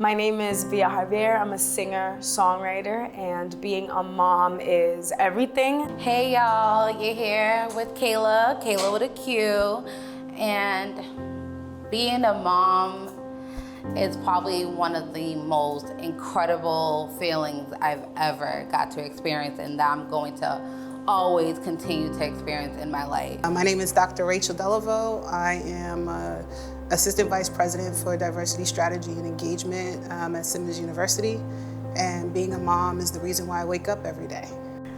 My name is Via Javier. I'm a singer, songwriter, and being a mom is everything. Hey y'all, you're here with Kayla with a Q, and being a mom is probably one of the most incredible feelings I've ever got to experience, and that I'm going to always continue to experience in my life. My name is Dr. Rachel Delaveau. I am Assistant Vice President for Diversity Strategy and Engagement at Simmons University. And being a mom is the reason why I wake up every day.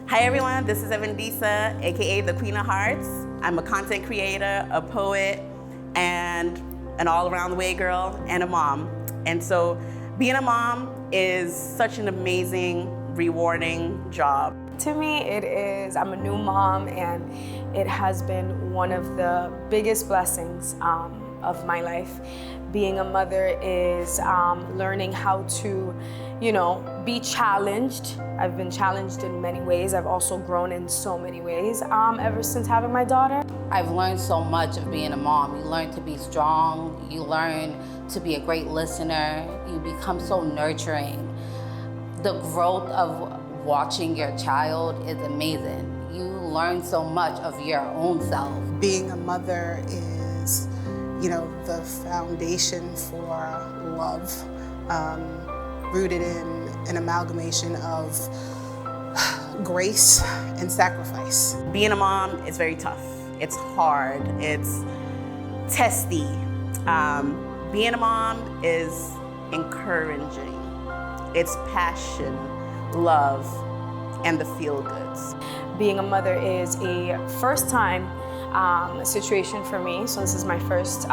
Hi everyone, this is Evandisa, aka the Queen of Hearts. I'm a content creator, a poet, and an all-around the way girl, and a mom. And so being a mom is such an amazing, rewarding job. To me, it is, I'm a new mom, and it has been one of the biggest blessings of my life. Being a mother is learning how to, be challenged. I've been challenged in many ways. I've also grown in so many ways ever since having my daughter. I've learned so much of being a mom. You learn to be strong, you learn to be a great listener, you become so nurturing. The growth of watching your child is amazing. You learn so much of your own self. Being a mother is, the foundation for love, rooted in an amalgamation of grace and sacrifice. Being a mom is very tough. It's hard, it's testy. Being a mom is encouraging. It's passion, love, and the feel-goods. Being a mother is a first-time situation for me. So this is my first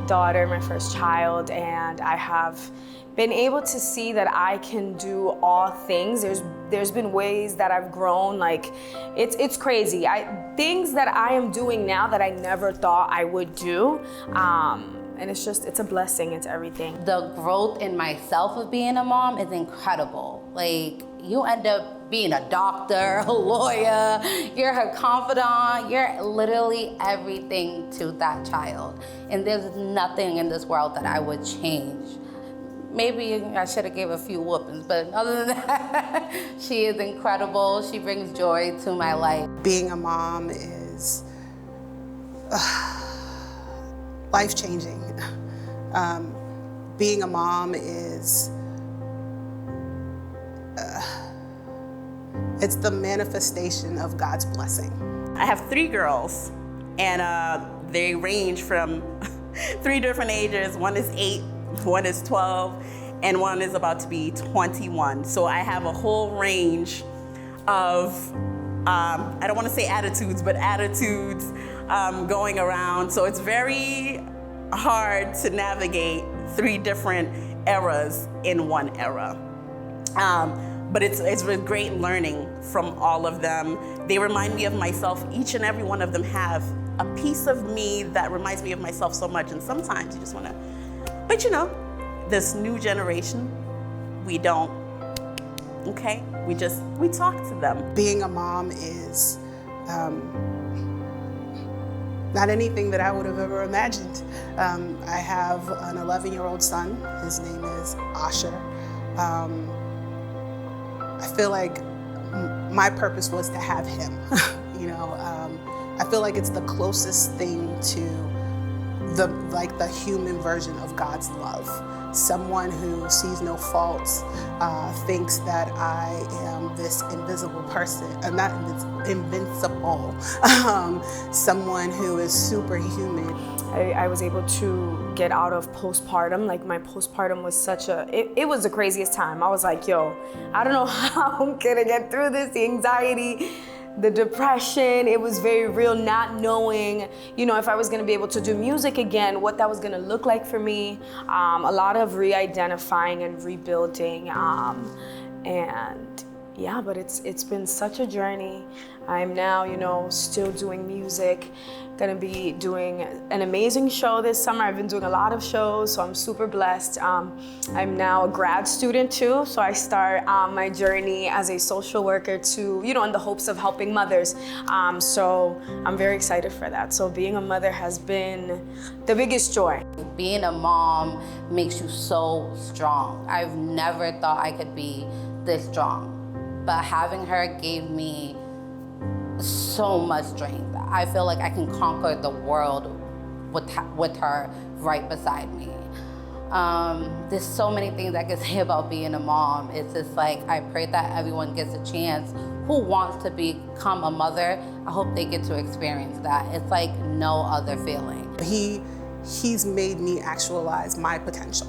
daughter, my first child, and I have been able to see that I can do all things. There's been ways that I've grown, like it's crazy. Things that I am doing now that I never thought I would do. And it's a blessing, it's everything. The growth in myself of being a mom is incredible. Like, you end up being a doctor, a lawyer, you're her confidant, you're literally everything to that child. And there's nothing in this world that I would change. Maybe I should have gave a few whoopings, but other than that, she is incredible. She brings joy to my life. Being a mom is life-changing. Being a mom is, it's the manifestation of God's blessing. I have 3 girls, and they range from 3 different ages. One is 8, one is 12, and one is about to be 21. So I have a whole range of, I don't want to say attitudes, but attitudes going around. So it's very hard to navigate 3 different eras in one era. But it's with great learning from all of them. They remind me of myself. Each and every one of them have a piece of me that reminds me of myself so much. And sometimes you just want to, but this new generation, we don't, okay? We talk to them. Being a mom is not anything that I would have ever imagined. I have an 11-year-old son. His name is Asher. I feel like my purpose was to have him. I feel like it's the closest thing to the human version of God's love. Someone who sees no faults, thinks that I am this invisible person, not invincible, someone who is superhuman. I was able to get out of postpartum. Like, my postpartum was it was the craziest time. I was like, yo, I don't know how I'm gonna get through this, the anxiety, the depression. It was very real, not knowing, if I was gonna be able to do music again, what that was gonna look like for me. A lot of re-identifying and rebuilding. And yeah, but it's been such a journey. I'm now, still doing music. Gonna be doing an amazing show this summer. I've been doing a lot of shows, so I'm super blessed. I'm now a grad student too, so I start my journey as a social worker to, in the hopes of helping mothers. So I'm very excited for that. So being a mother has been the biggest joy. Being a mom makes you so strong. I've never thought I could be this strong, but having her gave me so much strength. I feel like I can conquer the world with her right beside me. There's so many things I can say about being a mom. It's just like, I pray that everyone gets a chance who wants to become a mother. I hope they get to experience that. It's like no other feeling. He's made me actualize my potential.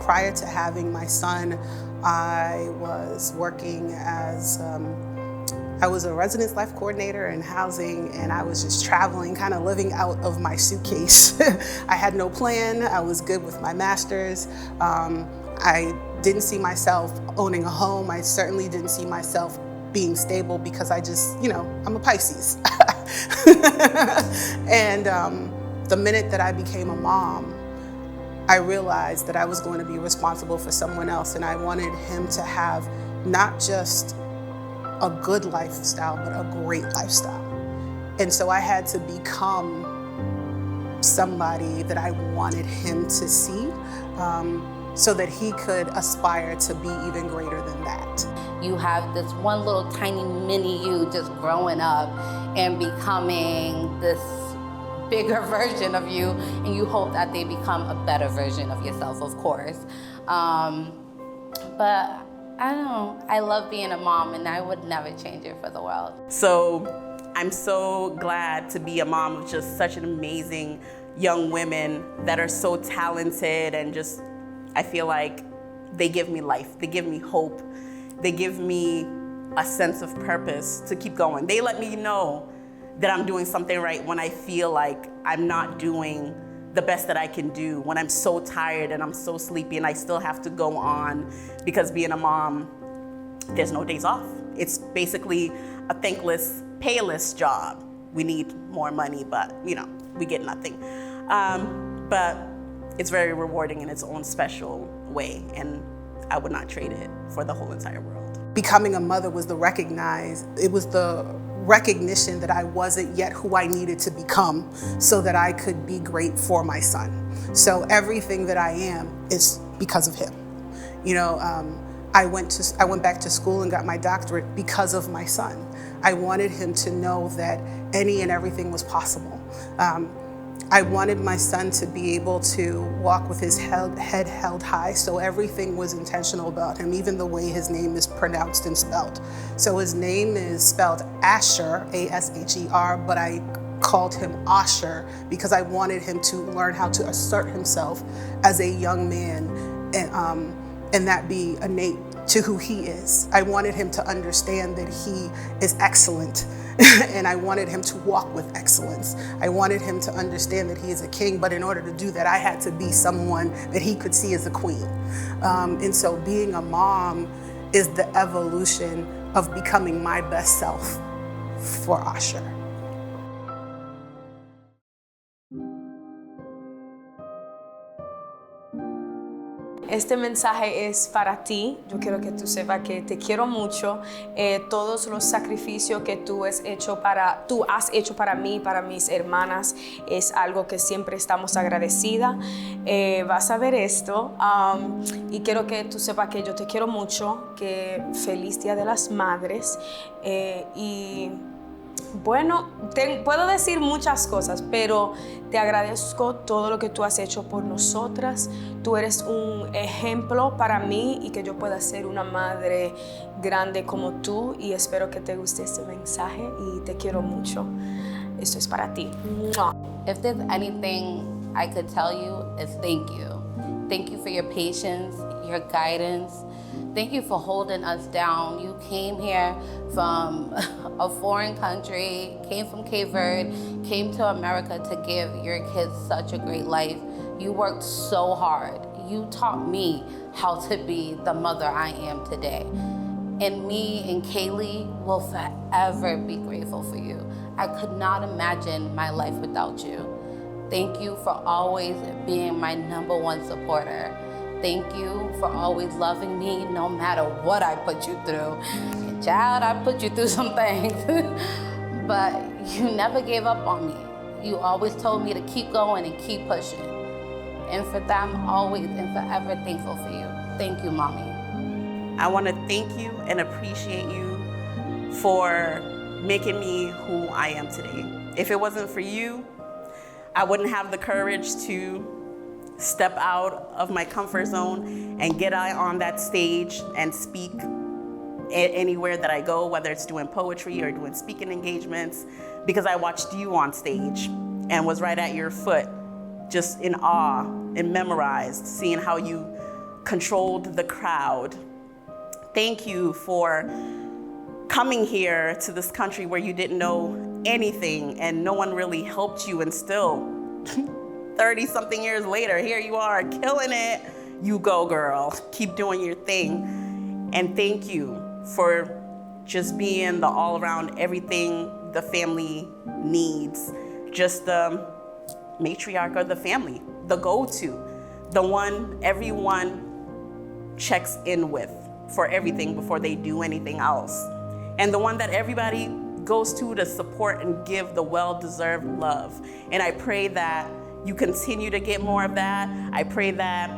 Prior to having my son, I was working as I was a residence life coordinator in housing, and I was just traveling, kind of living out of my suitcase. I had no plan. I was good with my master's. I didn't see myself owning a home. I certainly didn't see myself being stable because I just, I'm a Pisces. And the minute that I became a mom, I realized that I was going to be responsible for someone else, and I wanted him to have not just a good lifestyle, but a great lifestyle. And so I had to become somebody that I wanted him to see, so that he could aspire to be even greater than that. You have this one little tiny mini you just growing up and becoming this bigger version of you, and you hope that they become a better version of yourself, of course. But I don't know, I love being a mom, and I would never change it for the world. So I'm so glad to be a mom of just such an amazing young women that are so talented, and just, I feel like they give me life, they give me hope, they give me a sense of purpose to keep going. They let me know that I'm doing something right when I feel like I'm not doing the best that I can do, when I'm so tired and I'm so sleepy and I still have to go on, because being a mom, there's no days off. It's basically a thankless, payless job. We need more money, but we get nothing. But it's very rewarding in its own special way, and I would not trade it for the whole entire world. Becoming a mother was the recognition that I wasn't yet who I needed to become so that I could be great for my son. So everything that I am is because of him. I went back to school and got my doctorate because of my son. I wanted him to know that any and everything was possible. I wanted my son to be able to walk with his head held high, so everything was intentional about him, even the way his name is pronounced and spelled. So his name is spelled Asher, A-S-H-E-R, but I called him Asher because I wanted him to learn how to assert himself as a young man, and that be innate to who he is. I wanted him to understand that he is excellent, and I wanted him to walk with excellence. I wanted him to understand that he is a king, but in order to do that, I had to be someone that he could see as a queen. And so being a mom is the evolution of becoming my best self for Asher. Este mensaje es para ti. Yo quiero que tú sepas que te quiero mucho. Todos los sacrificios que tú has hecho para mí, para mis hermanas, es algo que siempre estamos agradecidas. Vas a ver esto. Y quiero que tú sepas que yo te quiero mucho. Que feliz Día de las Madres. Y bueno, puedo decir muchas cosas, pero te agradezco todo lo que tú has hecho por nosotras. Tú eres un ejemplo para mí y que yo pueda ser una madre grande como tú, y espero que te guste este mensaje y te quiero mucho. Esto es para ti. If there's anything I could tell you, is thank you. Thank you for your patience, your guidance. Thank you for holding us down. You came here from a foreign country, came from Cape Verde, came to America to give your kids such a great life. You worked so hard. You taught me how to be the mother I am today. And me and Kaylee will forever be grateful for you. I could not imagine my life without you. Thank you for always being my #1 supporter. Thank you for always loving me no matter what I put you through. And child, I put you through some things, but you never gave up on me. You always told me to keep going and keep pushing. And for that, I'm always and forever thankful for you. Thank you, Mommy. I want to thank you and appreciate you for making me who I am today. If it wasn't for you, I wouldn't have the courage to step out of my comfort zone and get out on that stage and speak anywhere that I go, whether it's doing poetry or doing speaking engagements, because I watched you on stage and was right at your foot, just in awe and memorized, seeing how you controlled the crowd. Thank you for coming here to this country where you didn't know anything and no one really helped you, and still 30 something years later, here you are killing it. You go, girl, keep doing your thing. And thank you for just being the all around everything the family needs. Just the matriarch of the family, the go-to, the one everyone checks in with for everything before they do anything else. And the one that everybody goes to support and give the well-deserved love. And I pray that you continue to get more of that. I pray that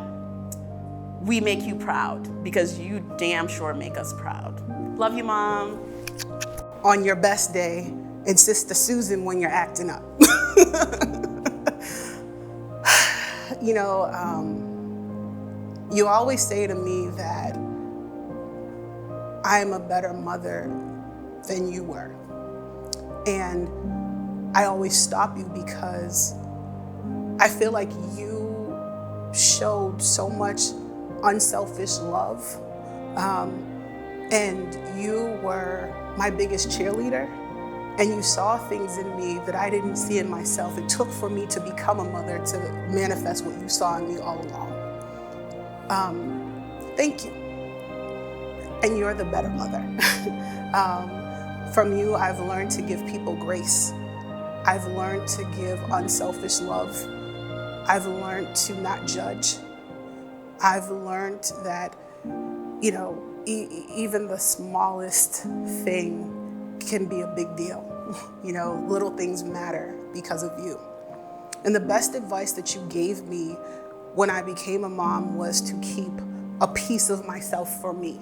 we make you proud, because you damn sure make us proud. Love you, Mom. On your best day, and Sister Susan when you're acting up. You know, you always say to me that I am a better mother than you were. And I always stop you because I feel like you showed so much unselfish love. And you were my biggest cheerleader. And you saw things in me that I didn't see in myself. It took for me to become a mother to manifest what you saw in me all along. Thank you. And you're the better mother. From you, I've learned to give people grace. I've learned to give unselfish love. I've learned to not judge. I've learned that, you know, even the smallest thing can be a big deal. You know, little things matter because of you. And the best advice that you gave me when I became a mom was to keep a piece of myself for me.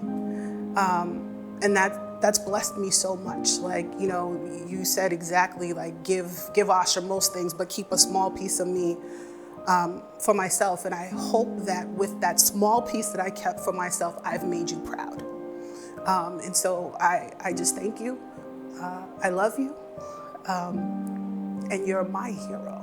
And that's blessed me so much. Like, you know, you said exactly, like, give Asha most things, but keep a small piece of me for myself. And I hope that with that small piece that I kept for myself, I've made you proud. And so I just thank you. I love you. And you're my hero.